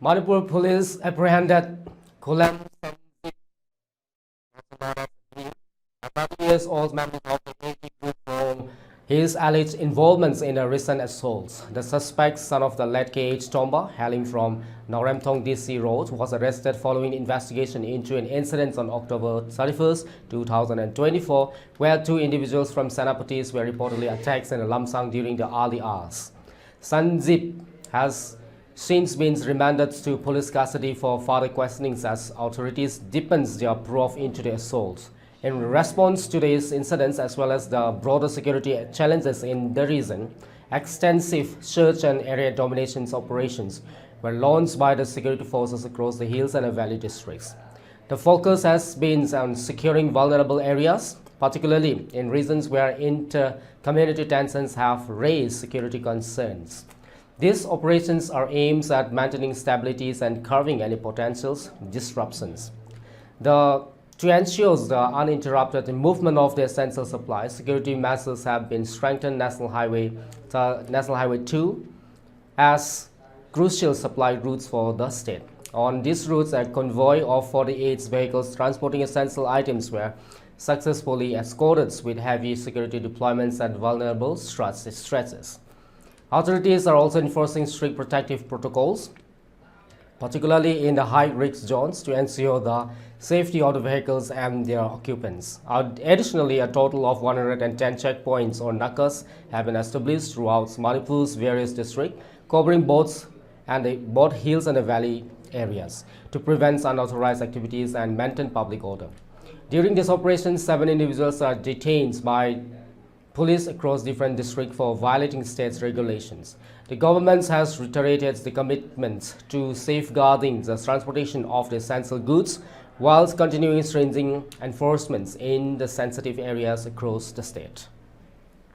Manipur Police apprehended Kulam, a 30-year-old member of the AK group for his alleged involvement in a recent assault. The suspect, son of the late KH Tomba, hailing from Noremthong DC Road, was arrested following investigation into an incident on October 31st, 2024, where two individuals from Senapatis were reportedly attacked in a Lamsang during the early hours. Sanjip has since been remanded to police custody for further questionings as authorities deepen their probe into the assault. In response to these incidents as well as the broader security challenges in the region, extensive search and area dominations operations were launched by the security forces across the hills and valley districts. The focus has been on securing vulnerable areas, particularly in regions where inter-community tensions have raised security concerns. These operations are aimed at maintaining stabilities and curbing any potential disruptions. To ensure the uninterrupted movement of the essential supplies, security measures have been strengthened National Highway 2 as crucial supply routes for the state. On these routes, a convoy of 48 vehicles transporting essential items were successfully escorted with heavy security deployments at vulnerable stretches. Authorities are also enforcing strict protective protocols, particularly in the high-risk zones, to ensure the safety of the vehicles and their occupants. Additionally, a total of 110 checkpoints or nakas have been established throughout Manipur's various districts, covering both hills and the valley areas, to prevent unauthorized activities and maintain public order. During this operation, 7 individuals are detained by police across different districts for violating state's regulations. The government has reiterated the commitment to safeguarding the transportation of the essential goods whilst continuing stringent enforcement in the sensitive areas across the state.